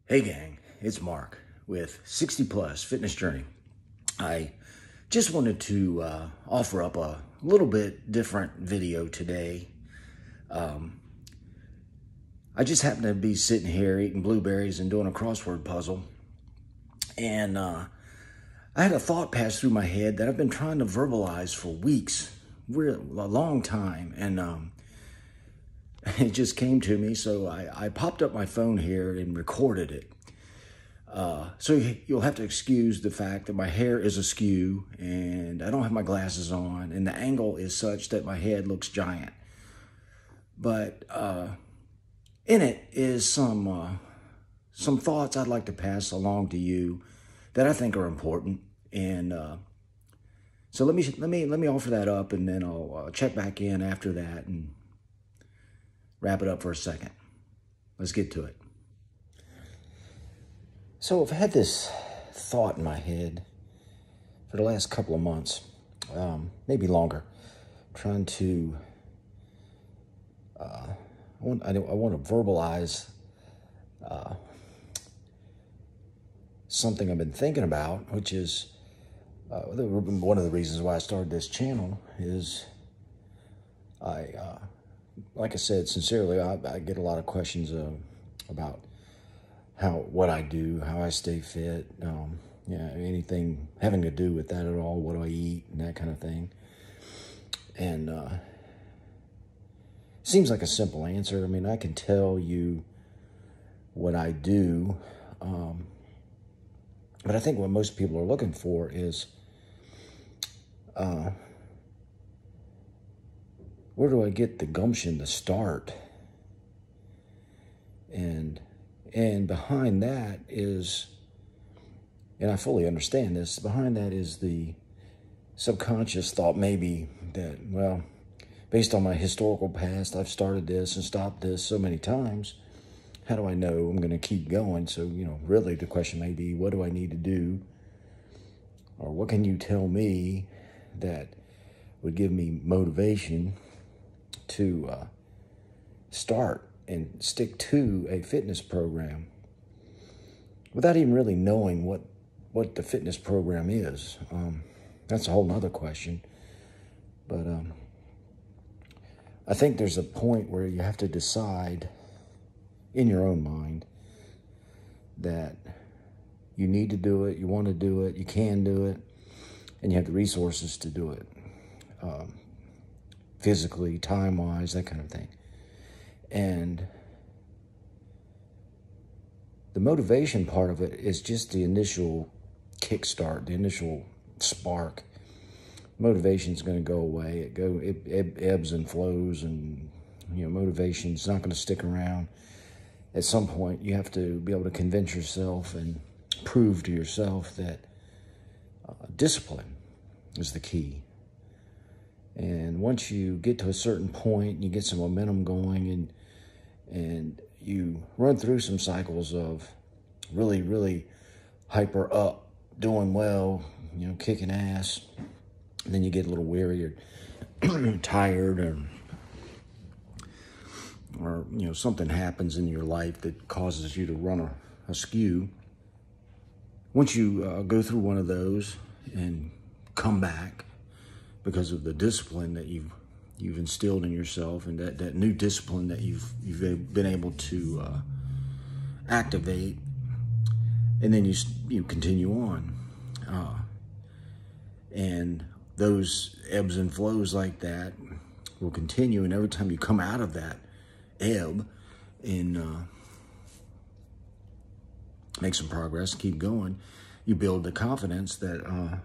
Hey gang, it's Mark with 60 Plus Fitness Journey. I just wanted to offer up a little bit different video today. I just happened to be sitting here eating blueberries and doing a crossword puzzle. And I had a thought pass through my head that I've been trying to verbalize for weeks, a long time. And it just came to me, so I popped up my phone here and recorded it. So you'll have to excuse the fact that my hair is askew and I don't have my glasses on and the angle is such that my head looks giant. But in it is some thoughts I'd like to pass along to you that I think are important. And so let me offer that up, and then I'll check back in after that and wrap it up for a second. Let's get to it. So I've had this thought in my head for the last couple of months, maybe longer, trying to, I want to verbalize something I've been thinking about, which is one of the reasons why I started this channel is like I said, sincerely, I get a lot of questions about what I do, how I stay fit, anything having to do with that at all, what do I eat, and that kind of thing. And seems like a simple answer. I mean, I can tell you what I do, but I think what most people are looking for is where do I get the gumption to start? And behind that is, and I fully understand this, behind that is the subconscious thought maybe that, well, based on my historical past, I've started this and stopped this so many times. How do I know I'm going to keep going? So, really the question may be, what do I need to do? Or what can you tell me that would give me motivation to start and stick to a fitness program without even really knowing what the fitness program is? That's a whole nother question. But I think there's a point where you have to decide in your own mind that you need to do it, you want to do it, you can do it, and you have the resources to do it. Physically, time-wise, that kind of thing. And the motivation part of it is just the initial kickstart, the initial spark. Motivation is going to go away. It ebbs and flows, and motivation's not going to stick around. At some point, you have to be able to convince yourself and prove to yourself that discipline is the key. And once you get to a certain point, you get some momentum going, and you run through some cycles of really, really hyper up, doing well, kicking ass. And then you get a little weary or tired, or something happens in your life that causes you to run askew. Once you go through one of those and come back, because of the discipline that you've instilled in yourself, and that new discipline that you've been able to activate, and then you continue on, and those ebbs and flows like that will continue. And every time you come out of that ebb and make some progress, keep going, you build the confidence that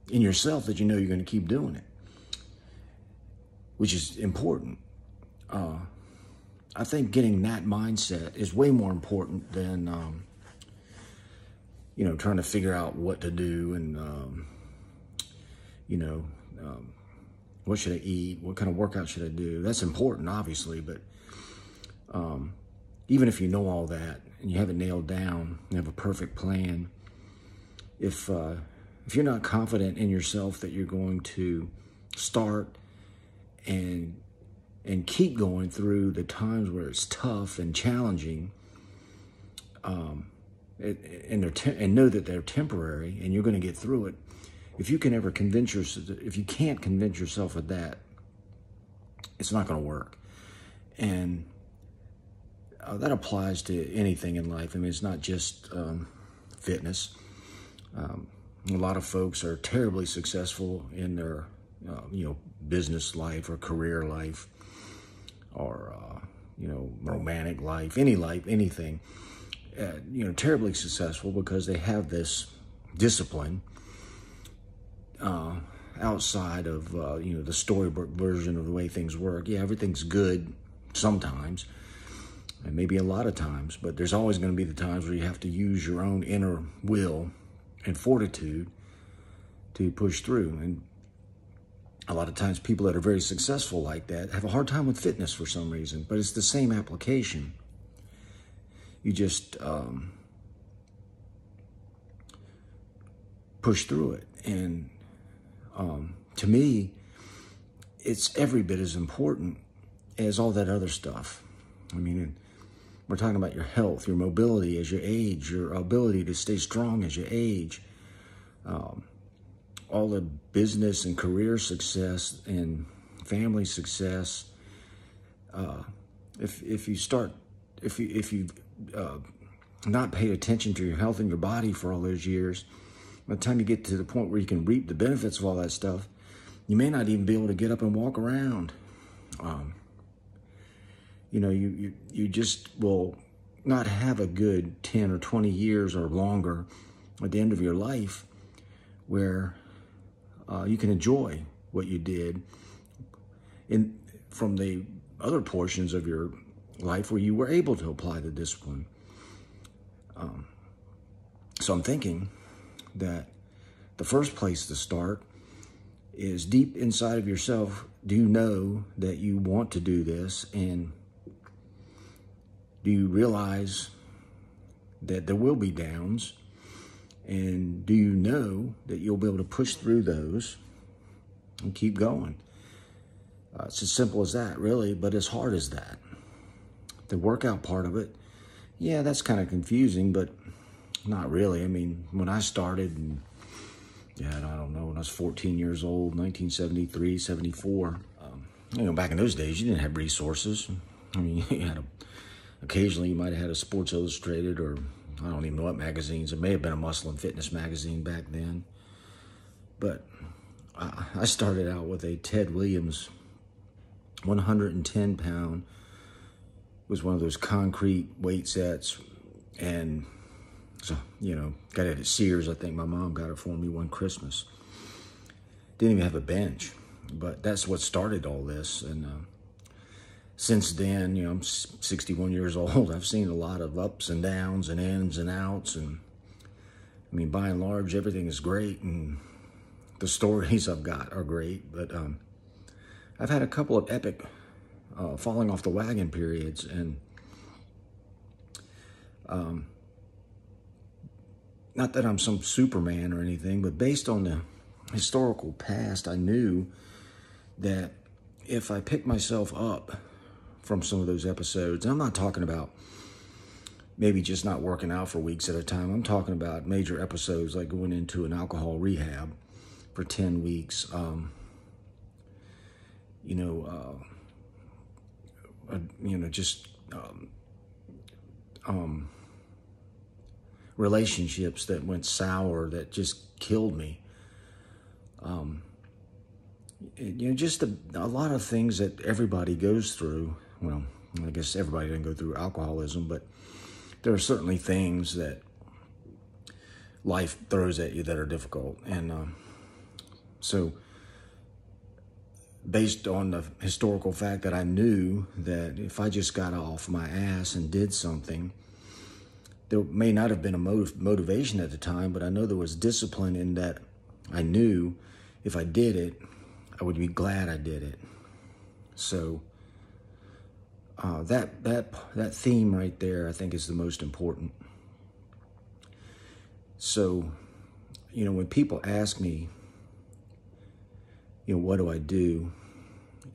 in yourself that you're going to keep doing it, which is important. I think getting that mindset is way more important than, trying to figure out what to do and, what should I eat? What kind of workout should I do? That's important, obviously, but even if you know all that and you have it nailed down, you have a perfect plan, if you're not confident in yourself that you're going to start and keep going through the times where it's tough and challenging, and know that they're temporary and you're going to get through it. If you can't convince yourself of that, it's not going to work. And that applies to anything in life. I mean, it's not just fitness. A lot of folks are terribly successful in their, business life or career life, or romantic life, anything. Terribly successful because they have this discipline outside of the storybook version of the way things work. Yeah, everything's good sometimes, and maybe a lot of times, but there's always going to be the times where you have to use your own inner will and fortitude to push through. And a lot of times people that are very successful like that have a hard time with fitness for some reason, but it's the same application. You just push through it. And to me, it's every bit as important as all that other stuff. I mean, we're talking about your health, your mobility as you age, your ability to stay strong as you age, all the business and career success and family success. If you not paid attention to your health and your body for all those years, by the time you get to the point where you can reap the benefits of all that stuff, you may not even be able to get up and walk around. You just will not have a good 10 or 20 years or longer at the end of your life where you can enjoy what you did from the other portions of your life where you were able to apply the discipline. So I'm thinking that the first place to start is deep inside of yourself. Do you know that you want to do this? And do you realize that there will be downs? And do you know that you'll be able to push through those and keep going? It's as simple as that, really, but as hard as that. The workout part of it, yeah, that's kind of confusing, but not really. I mean, when I started, I don't know, when I was 14 years old, 1973, 74, back in those days, you didn't have resources. I mean, occasionally you might have had a Sports Illustrated, or I don't even know what magazines. It may have been a Muscle and Fitness magazine back then. But I started out with a Ted Williams 110-pound. Was one of those concrete weight sets. And so, got it at Sears. I think my mom got it for me one Christmas. Didn't even have a bench. But that's what started all this. And since then, I'm 61 years old. I've seen a lot of ups and downs and ins and outs. And I mean, by and large, everything is great. And the stories I've got are great. But I've had a couple of epic falling off the wagon periods. And not that I'm some Superman or anything, but based on the historical past, I knew that if I picked myself up from some of those episodes, and I'm not talking about maybe just not working out for weeks at a time. I'm talking about major episodes like going into an alcohol rehab for 10 weeks, relationships that went sour that just killed me. Just a lot of things that everybody goes through. Well, I guess everybody doesn't go through alcoholism, but there are certainly things that life throws at you that are difficult. And so based on the historical fact that I knew that if I just got off my ass and did something, there may not have been a motivation at the time, but I know there was discipline in that. I knew if I did it, I would be glad I did it. So that theme right there, I think, is the most important. So, when people ask me, what do I do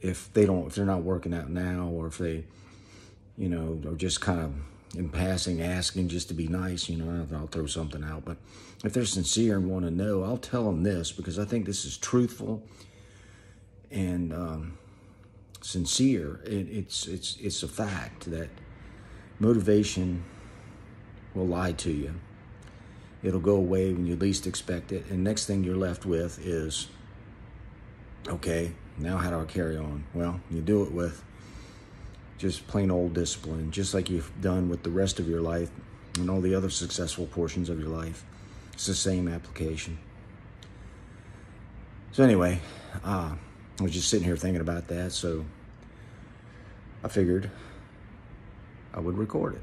if they're not working out now, or if they, are just kind of in passing asking just to be nice, you know, I'll throw something out. But if they're sincere and want to know, I'll tell them this, because I think this is truthful and sincere. It's a fact that motivation will lie to you. It'll go away when you least expect it. And next thing you're left with is, okay, now how do I carry on? Well, you do it with just plain old discipline, just like you've done with the rest of your life and all the other successful portions of your life. It's the same application. So anyway, I was just sitting here thinking about that, so I figured I would record it.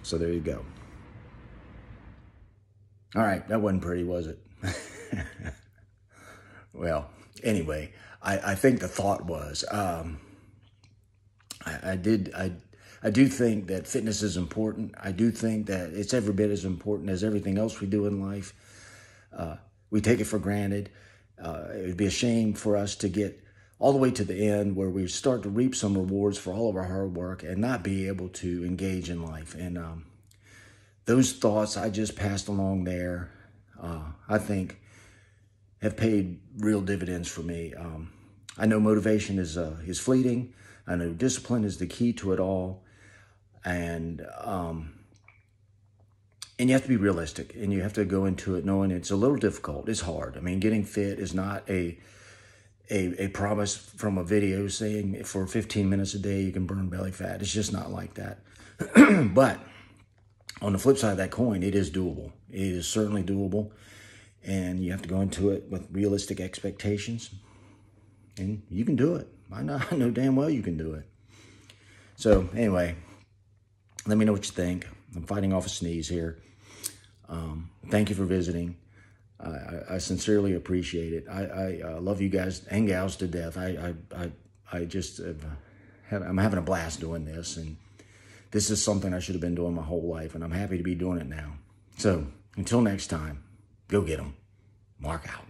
So there you go. All right, that wasn't pretty, was it? Well, anyway, I think the thought was, I do think that fitness is important. I do think that it's every bit as important as everything else we do in life. We take it for granted. It would be a shame for us to get all the way to the end where we start to reap some rewards for all of our hard work and not be able to engage in life. And those thoughts I just passed along there, I think have paid real dividends for me. I know motivation is fleeting. I know discipline is the key to it all. And you have to be realistic, and you have to go into it knowing it's a little difficult. It's hard. I mean, getting fit is not a promise from a video saying for 15 minutes a day you can burn belly fat. It's just not like that. But on the flip side of that coin, it is doable. It is certainly doable. And you have to go into it with realistic expectations. And you can do it. I know damn well you can do it. So anyway, let me know what you think. I'm fighting off a sneeze here. Thank you for visiting. I sincerely appreciate it. I love you guys and gals to death. I just I'm having a blast doing this, and this is something I should have been doing my whole life, and I'm happy to be doing it now. So until next time, go get 'em. Mark out.